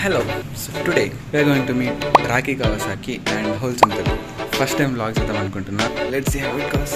Hello, so today we are going to meet Raki Kawasaki and Wholesome Telugu. First time vlogs చేద్దాం అనుకుంటున్నా. Let's see how it goes.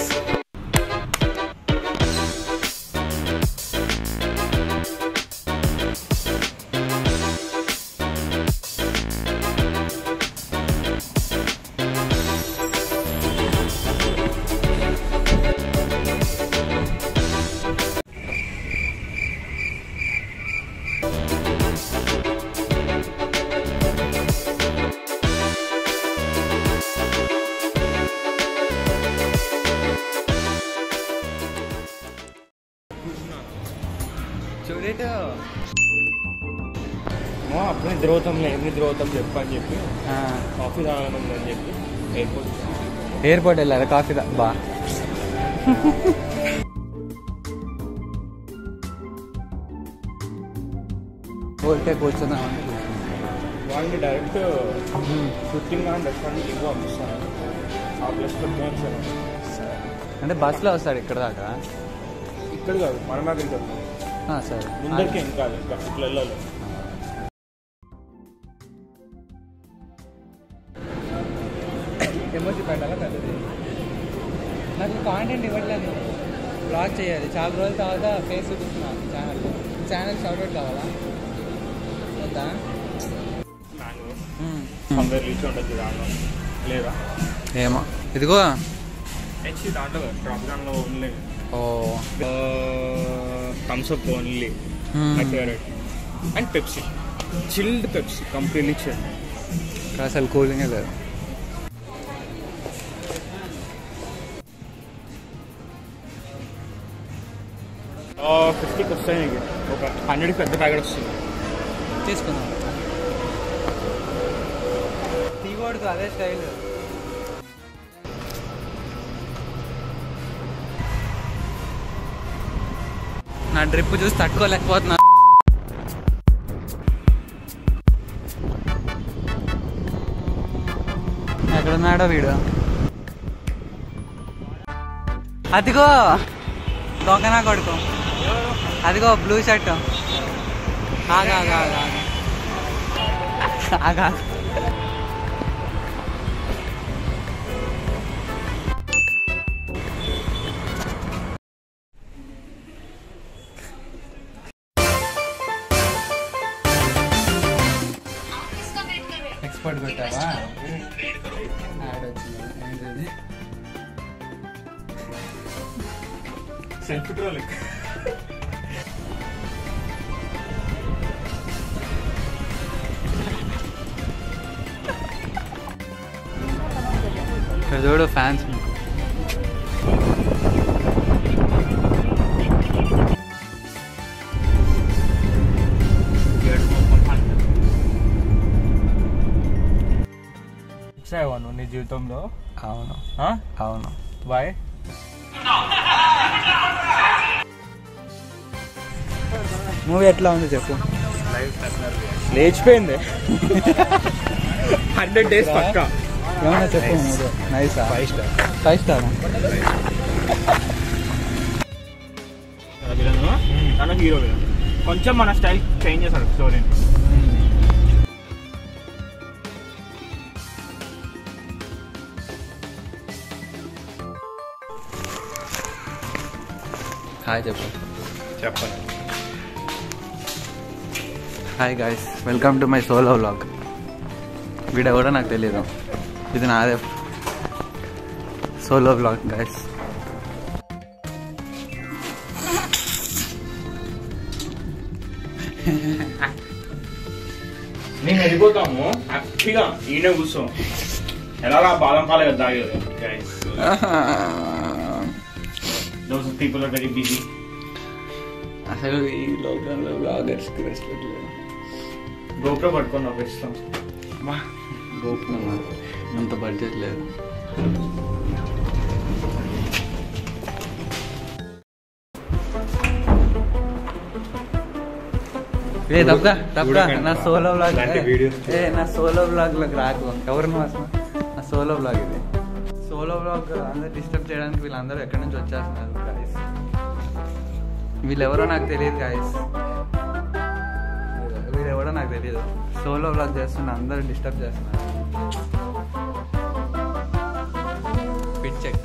అప్పుడు నిద్రపోతాంలే నిద్రపోతాం చెప్పని చెప్పి coffee తాగడం అని చెప్పి ఎయిర్పోర్ట్ వెళ్ళారా కాఫీ బా పోతే కూర్చుందాం వాళ్ళని డైరెక్ట్ షూటింగ్ కానీ రెస్టారెంట్ ఎక్కువ పంపిస్తాను ఆ ప్లస్ పెట్టుకుని అంటే బస్సులో వస్తాడు ఇక్కడ దాకా ఇక్కడ కాదు మన దగ్గరికి వెళ్తాం సరే ముందరికి ఏం కాదు ఇంకా ఇట్లా వెళ్ళాలి ఎమోజీ పెట్టాలా పెద్దది నాకు కాంటెంట్ ఇవ్వట్లేదు బ్లాగ్ చేయాలి చాలా రోజుల తర్వాత ఫేస్ చూపిస్తున్నాను ఛానల్ షార్ట్అవుట్ కావాలా వద్దా లేదా ఏమో ఇదిగో హెచ్సి దాంట్లో డ్రాప్గాన్లో only Thums Up only my favourite and Pepsi chilled Pepsi completely chilled అసలు కూలింగే లేదు $50 వస్తాయి నీకు ఒక 100 పెద్ద ప్యాకెట్ వస్తుంది తీసుకుందాం కీబోర్డ్కి అదే స్టైల్ నా డ్రిప్ చూసి తట్టుకోలేకపోతున్నా ఎక్కడున్నాడో వీడు అదిగో దొంగనా కొడుకు అదిగో బ్లూ షర్ట్ ఆగా ఎక్స్పోర్ట్ పెట్టావా యాడ్ వచ్చింది ఏంటది సెల్ఫ్ ట్రోల్ చూడు ఫ్యాన్స్ మీకు ఇచ్చాను నీ జీవితంలో అవును అవును బాయ్ మూవీ ఎట్లా ఉంది చెప్పు లేచిపోయింది 100 days పక్కా ఏమన్నా చెప్పు మూవీ నైసా 5 స్టార్ తన హీరో కొంచెం మన స్టైల్ చేంజ్ చేశాడు స్టోరీ హాయ్ చెప్పండి hi guys welcome to my solo vlog video కూడా నాకు తెలియదు ఇది నాదే సోలో వ్లాగ్ గాయ్స్ మేము వెళ్ళిపోతాము హ్యాపీగా ఈయన కూర్చోం ఎలా బాదం పాలే కదా తాగేది guys those people are very busy అసలు ఈ లాక్డౌన్లో వ్లాగర్స్కి రెస్పెక్ట్ లేదు గోప్రో పట్టుకొని ఒక ఇష్టం గోప్రో అంత బడ్జెట్ లేదు తప్పగా నా సోలో వ్లాగ్ నా సోలో వ్లాగ్లోకి రాకు ఎవరు నువ్వు అసలు నా సోలో వ్లాగ్ ఇది సోలో వ్లాగ్ అందరు డిస్టర్బ్ చేయడానికి వీళ్ళందరూ ఎక్కడి నుంచి వచ్చేస్తున్నారు గాయస్ వీళ్ళెవరో నాకు తెలియదు గాయస్ వీళ్ళెవరో నాకు నాకు తెలియదు. సోలో వ్లాగ్ చేస్తున్నా, అందరూ డిస్టర్బ్ చేస్తున్నారు. Fit check.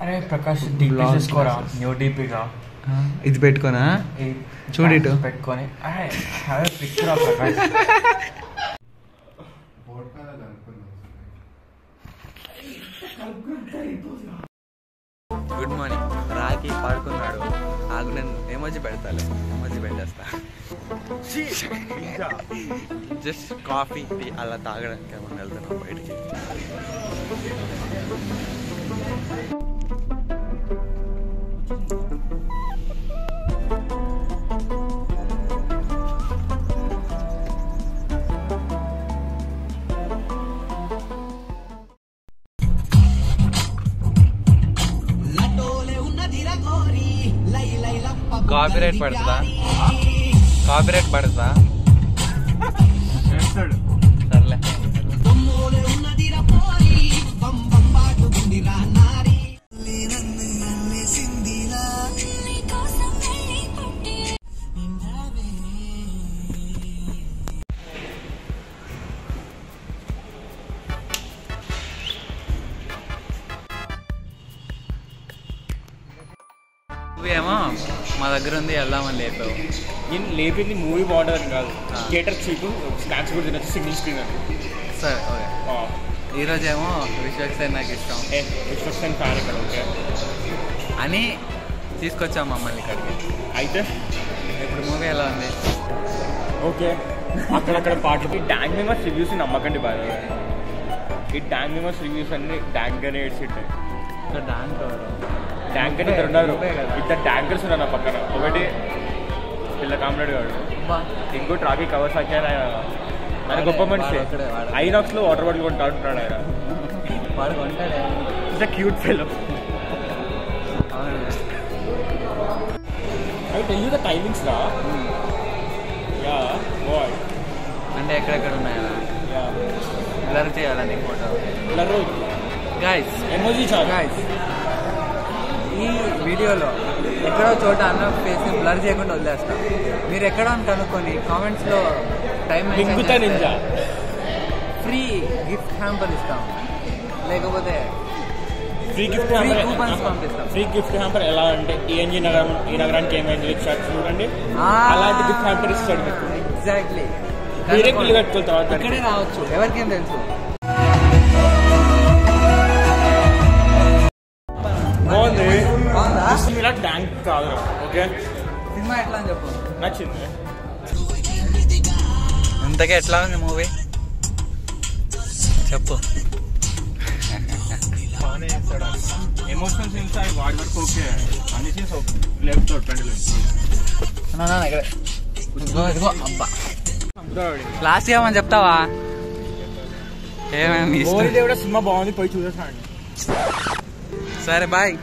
అరే ప్రకాష్ డీపీ చేసుకోరా, న్యూ డీపీగా ఇది పెట్టుకోనా, చూడు ఇటు పెట్టుకొని picture of Prakash. Good morning. Rocky పడుకున్నాడు. ఆగు, నేను ఎమోజీ పెడతాను, ఎమోజీ పెట్టేస్తా. జస్ట్ కాఫీ టీ అలా తాగడానికి ఏమన్నా వెళ్తున్నాం బయటికి. కాపీరైట్ పడుతుందా? కాపీరైట్ పడుతుందా? సర్లే. ఏమో మా దగ్గర ఉంది, వెళ్దామని లేపావు. నేను లేపింది మూవీ బాగుంటుందని కాదు, థియేటర్ చీపు స్నాక్స్ కూడా తినచ్చు, సింగిల్ స్క్రీన్ అని. సరే ఓకే. ఈరోజు ఏమో విశ్వక్సేన్ నాకు ఇష్టం, విశ్వక్సేన్ ఫ్యాన్ ఇక్కడ ఓకే అని తీసుకొచ్చాం మమ్మల్ని ఇక్కడికి. అయితే ఇప్పుడు మూవీ ఎలా ఉంది? ఓకే. అక్కడక్కడ పాటలకి డాంగ్ మేమర్స్ రివ్యూస్ నమ్మకండి బాగా. ఈ డాంగ్ మేమర్స్ రివ్యూస్ అన్ని డాంగ్ గానే ఏడ్చిట్టాయి. ట్యాంక్ అని ఉన్నారు, ఇద్దరు ట్యాంకర్స్ ఉన్నారు నా పక్కన. ఒకటి పిల్ల కామ్రేడ్ గాడు, ఇంకో ట్రాఫీ కవర్సాకి ఆయన గొప్ప మనిషి. ఐనాక్స్లో వాటర్ బాటిల్ కొంటా అంటున్నాడు ఆయన. It's a cute fellow. I tell you the timings రా. Yeah boy. అంటే ఎక్కడెక్కడ ఉన్నాయా? బ్లర్ చేయాలా నీ ఫోటో? బ్లర్ గైస్, ఎమోజీ చాలు గైస్. ఈ వీడియోలో ఎక్కడో చోట అన్న ఫేస్ని బ్లర్ చేయకుండా వదిలేస్తాం. మీరు ఎక్కడో అని కనుక్కొని కామెంట్స్లో టైం ఫ్రీ గిఫ్ట్ హ్యాంపర్ ఇస్తాం, లేకపోతే ఫ్రీ గిఫ్ట్ కూపన్స్ పంపిస్తాం. ఫ్రీ గిఫ్ట్ హ్యాంపర్ ఎలా అంటే ఈ నగరానికి ఏమైంది ఇచ్చాడు చూడండి, అలాంటి గిఫ్ట్ హ్యాంపర్ ఇస్తాడు మీకు. ఎగ్జాక్ట్లీ. మీరే పిల్లి కట్టుకున్న తర్వాత ఇక్కడే రావచ్చు, ఎవరికేం తెలుసు. బాగుంది. ఇలా ట్యాంక్ కాదు ఓకే. సినిమా ఎట్లా అని చెప్పు. నచ్చింది. ఇంతకీ ఎట్లా ఉంది మూవీ చెప్పు. ఎమోషనల్ సీన్స్ అవి వాడి వరకు ఓకే, అన్ని సీన్స్ లెఫ్ట్ ఇదిగో అబ్బా లాస్ట్ ఏమని చెప్తావా? ఏమేమి సినిమా బాగుంది, పోయి చూసేసాడు. సరే బాయ్.